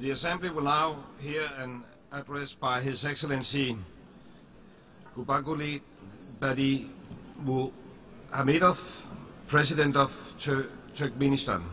The Assembly will now hear an address by His Excellency Г.Бердымухамедова, President of Turkmenistan.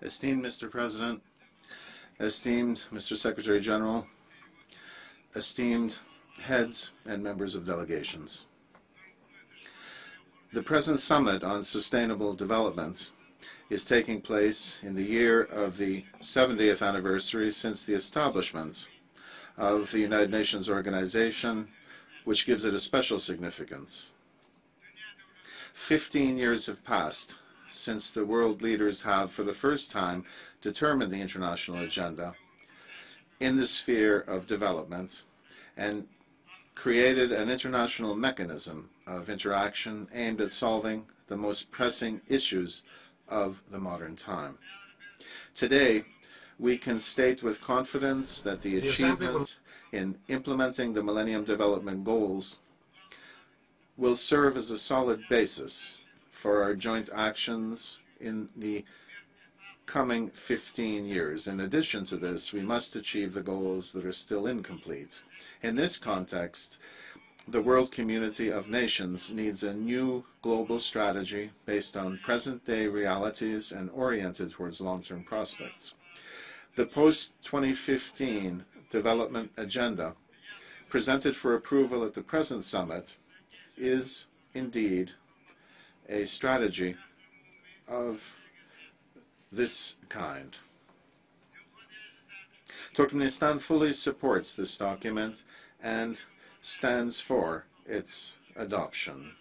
Esteemed Mr. President, esteemed Mr. Secretary General, esteemed heads and members of delegations. The present Summit on Sustainable Development is taking place in the year of the 70th anniversary since the establishment of the United Nations organization, which gives it a special significance. 15 years have passed since the world leaders have, for the first time, determined the international agenda in the sphere of development and created an international mechanism of interaction aimed at solving the most pressing issues of the modern time. Today, we can state with confidence that the achievements in implementing the Millennium Development Goals will serve as a solid basis for our joint actions in the coming 15 years. In addition to this, we must achieve the goals that are still incomplete. In this context, the world community of nations needs a new global strategy based on present-day realities and oriented towards long-term prospects. The post-2015 development agenda presented for approval at the present summit is indeed a strategy of this kind. Turkmenistan fully supports this document and stands for its adoption.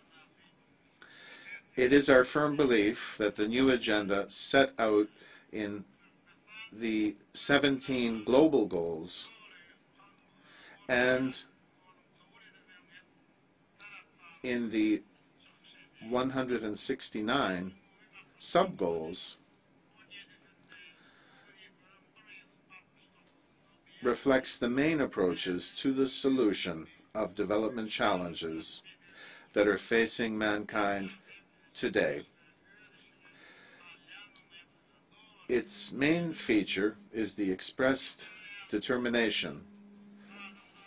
It is our firm belief that the new agenda set out in the 17 global goals and in the 169 sub-goals reflects the main approaches to the solution of development challenges that are facing mankind today. Its main feature is the expressed determination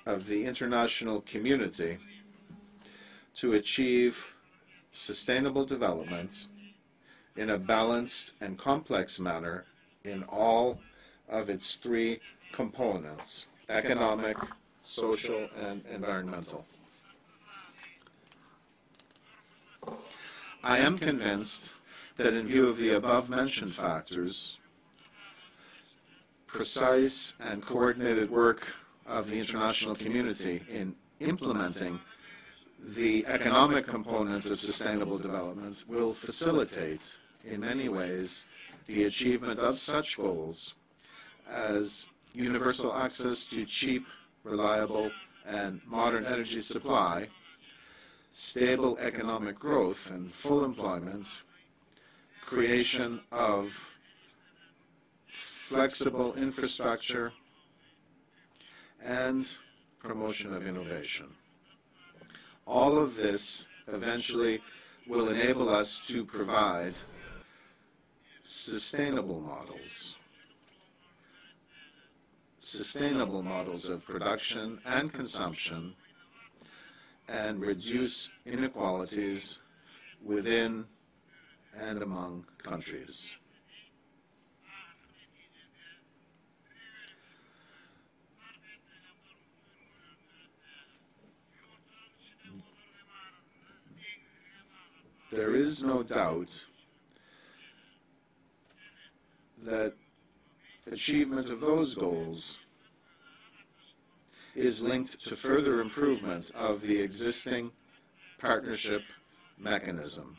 of the international community to achieve sustainable development in a balanced and complex manner in all of its three components: economic, social, and environmental. I am convinced that in view of the above-mentioned factors, precise and coordinated work of the international community in implementing the economic components of sustainable development will facilitate, in many ways, the achievement of such goals as universal access to cheap, reliable, and modern energy supply, stable economic growth and full employment, creation of flexible infrastructure, and promotion of innovation. All of this eventually will enable us to provide sustainable models of production and consumption, and reduce inequalities within and among countries. There is no doubt that achievement of those goals is linked to further improvement of the existing partnership mechanism.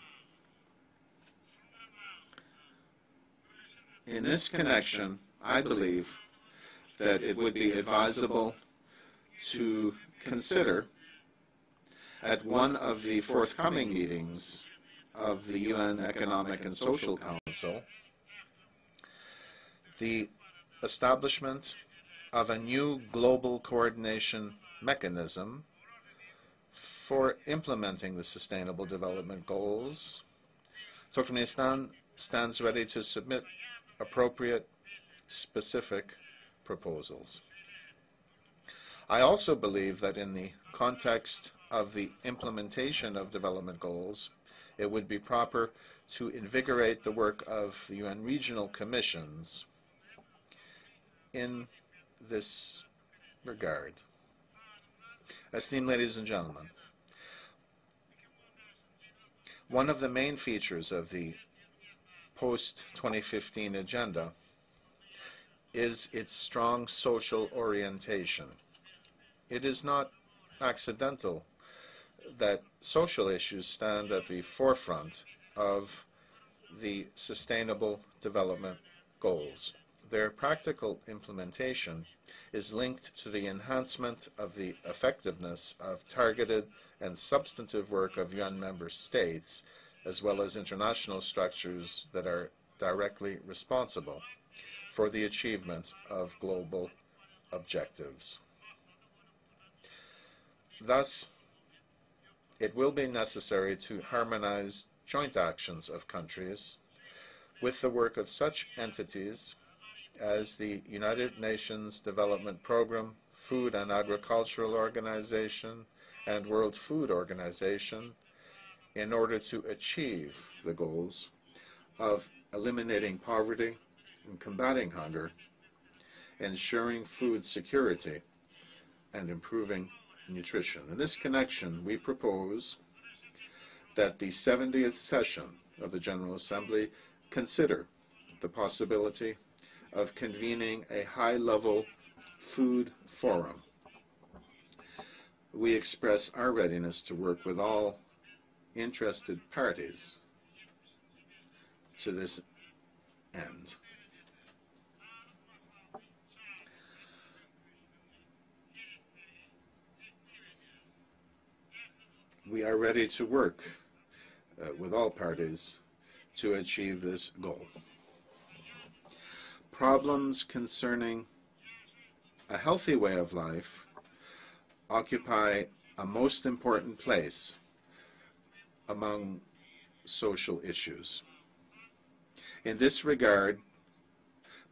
In this connection, I believe that it would be advisable to consider at one of the forthcoming meetings of the UN Economic and Social Council the establishment of a new global coordination mechanism for implementing the Sustainable Development Goals. Turkmenistan stands ready to submit appropriate, specific proposals. I also believe that in the context of the implementation of development goals, it would be proper to invigorate the work of the UN regional commissions in this regard. Esteemed ladies and gentlemen, one of the main features of the post-2015 agenda is its strong social orientation. It is not accidental that social issues stand at the forefront of the Sustainable Development Goals. Their practical implementation is linked to the enhancement of the effectiveness of targeted and substantive work of UN member states, as well as international structures that are directly responsible for the achievement of global objectives. Thus, it will be necessary to harmonize joint actions of countries with the work of such entities as the United Nations Development Programme, Food and Agricultural Organization, and World Food Organization in order to achieve the goals of eliminating poverty and combating hunger, ensuring food security, and improving nutrition. In this connection, we propose that the 70th session of the General Assembly consider the possibility of convening a high-level food forum. We express our readiness to work with all interested parties to this end. We are ready to work with all parties to achieve this goal. Problems concerning a healthy way of life occupy a most important place among social issues. In this regard,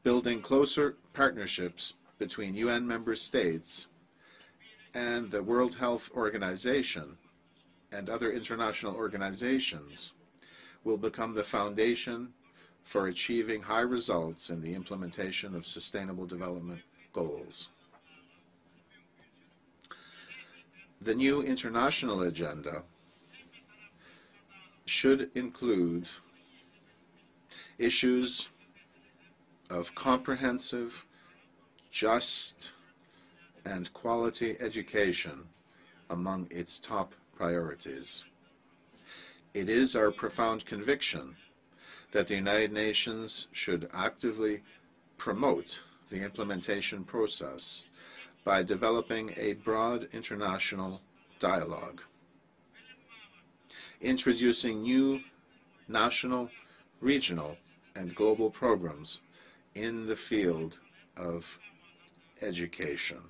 building closer partnerships between UN member states and the World Health Organization and other international organizations will become the foundation for achieving high results in the implementation of Sustainable Development Goals. The new international agenda should include issues of comprehensive, just, and quality education among its top priorities. It is our profound conviction that the United Nations should actively promote the implementation process by developing a broad international dialogue, introducing new national, regional, and global programs in the field of education.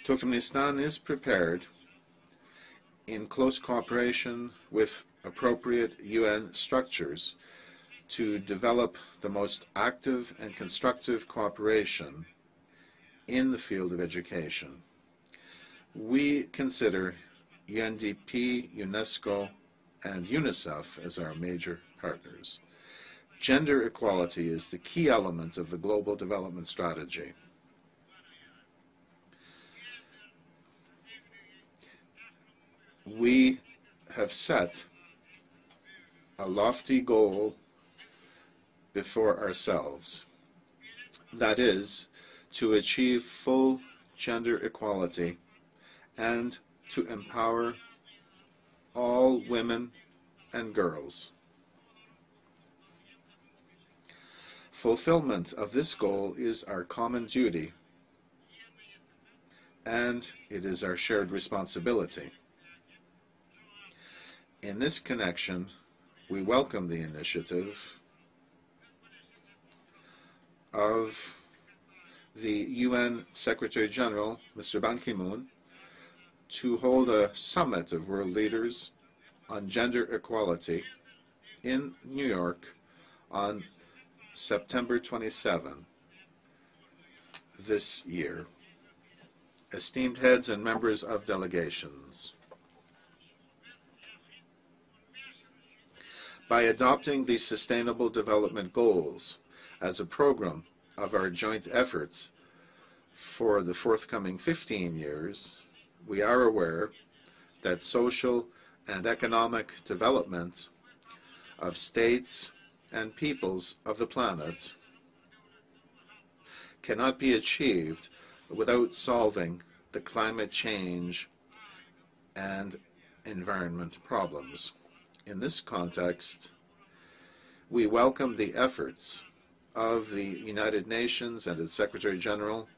Turkmenistan is prepared, in close cooperation with appropriate UN structures, to develop the most active and constructive cooperation in the field of education. We consider UNDP, UNESCO, and UNICEF as our major partners. Gender equality is the key element of the global development strategy. We have set a lofty goal before ourselves, that is, to achieve full gender equality and to empower all women and girls. Fulfillment of this goal is our common duty, and it is our shared responsibility. In this connection, we welcome the initiative of the UN Secretary General, Mr. Ban Ki-moon, to hold a summit of world leaders on gender equality in New York on September 27 this year. Esteemed heads and members of delegations, by adopting the Sustainable Development Goals as a program of our joint efforts for the forthcoming 15 years, we are aware that social and economic development of states and peoples of the planet cannot be achieved without solving the climate change and environment problems. In this context, we welcome the efforts of the United Nations and its Secretary General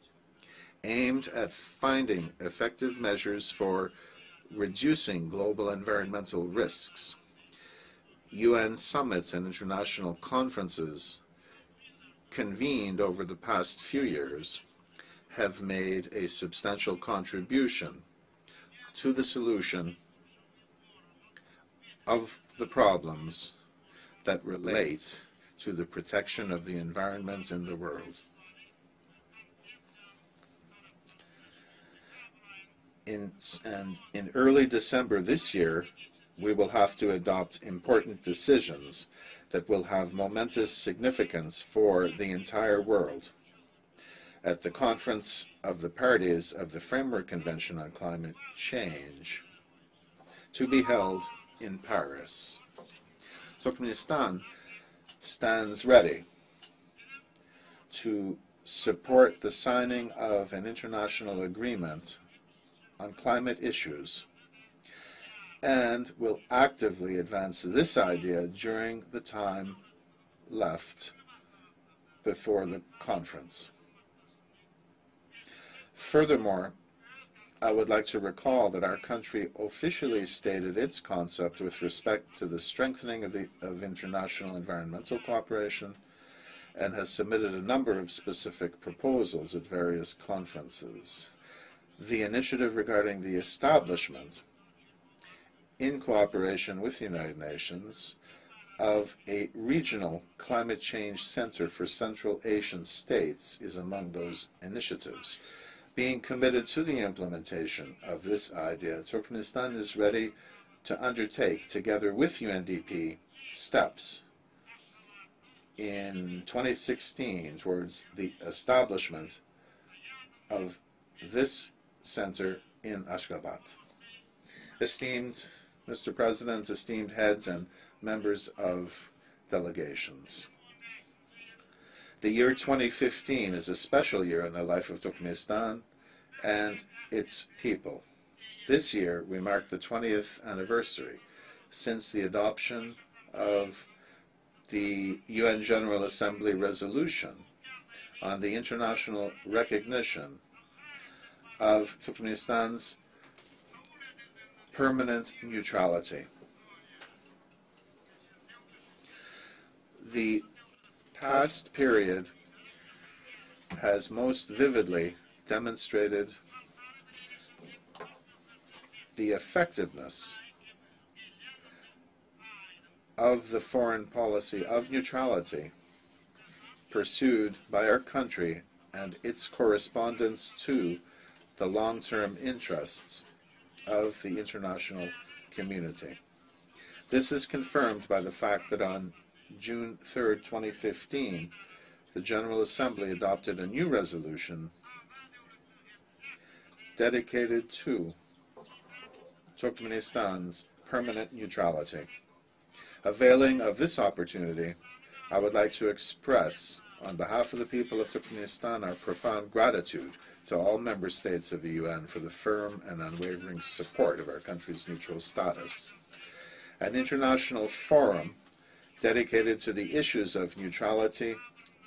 aimed at finding effective measures for reducing global environmental risks. UN summits and international conferences convened over the past few years have made a substantial contribution to the solution of the problems that relate to the protection of the environment in the world. In early December this year, we will have to adopt important decisions that will have momentous significance for the entire world at the Conference of the Parties of the Framework Convention on Climate Change, to be held in Paris. Turkmenistan stands ready to support the signing of an international agreement on climate issues and will actively advance this idea during the time left before the conference. Furthermore, I would like to recall that our country officially stated its concept with respect to the strengthening of international environmental cooperation and has submitted a number of specific proposals at various conferences. The initiative regarding the establishment, in cooperation with the United Nations, of a regional climate change center for Central Asian states is among those initiatives. Being committed to the implementation of this idea, Turkmenistan is ready to undertake, together with UNDP, steps in 2016 towards the establishment of this center in Ashgabat. Esteemed Mr. President, esteemed heads and members of delegations, the year 2015 is a special year in the life of Turkmenistan and its people. This year, we mark the 20th anniversary since the adoption of the UN General Assembly resolution on the international recognition of Turkmenistan's permanent neutrality. The past period has most vividly demonstrated the effectiveness of the foreign policy of neutrality pursued by our country and its correspondence to the long-term interests of the international community. This is confirmed by the fact that on June 3, 2015, the General Assembly adopted a new resolution dedicated to Turkmenistan's permanent neutrality. Availing of this opportunity, I would like to express, on behalf of the people of Turkmenistan, our profound gratitude to all member states of the UN for the firm and unwavering support of our country's neutral status. An international forum dedicated to the issues of neutrality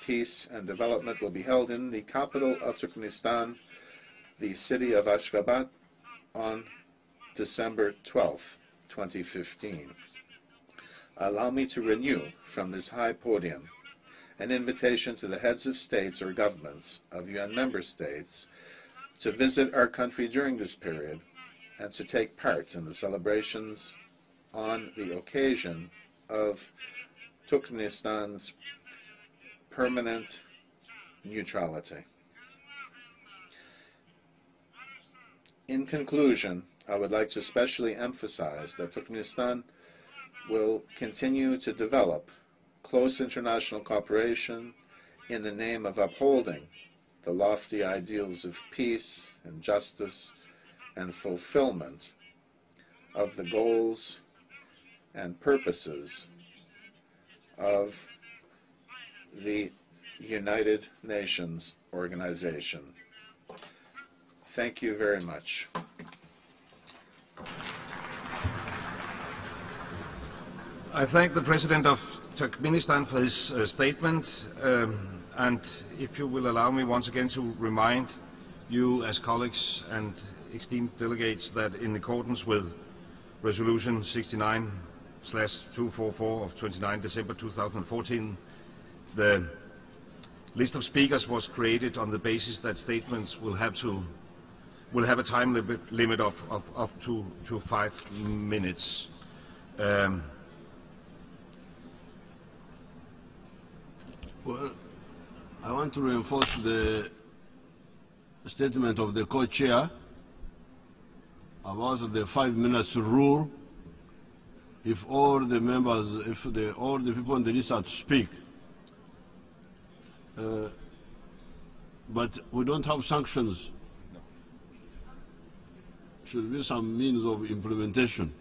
Peace and Development will be held in the capital of Turkmenistan, the city of Ashgabat, on December 12th, 2015. Allow me to renew from this high podium an invitation to the heads of states or governments of UN member states to visit our country during this period and to take part in the celebrations on the occasion of Turkmenistan's permanent neutrality. In conclusion, I would like to especially emphasize that Turkmenistan will continue to develop close international cooperation in the name of upholding the lofty ideals of peace and justice and fulfillment of the goals and purposes of the United Nations organization. Thank you very much. I thank the President of Turkmenistan for his statement, and if you will allow me once again to remind you as colleagues and esteemed delegates that in accordance with Resolution 69/244 of 29 December 2014, the list of speakers was created on the basis that statements will have a time limit of up to 5 minutes. Well, I want to reinforce the statement of the co-chair about the 5 minutes rule. If all the members, all the people on the list are to speak, but we don't have sanctions. Should be some means of implementation.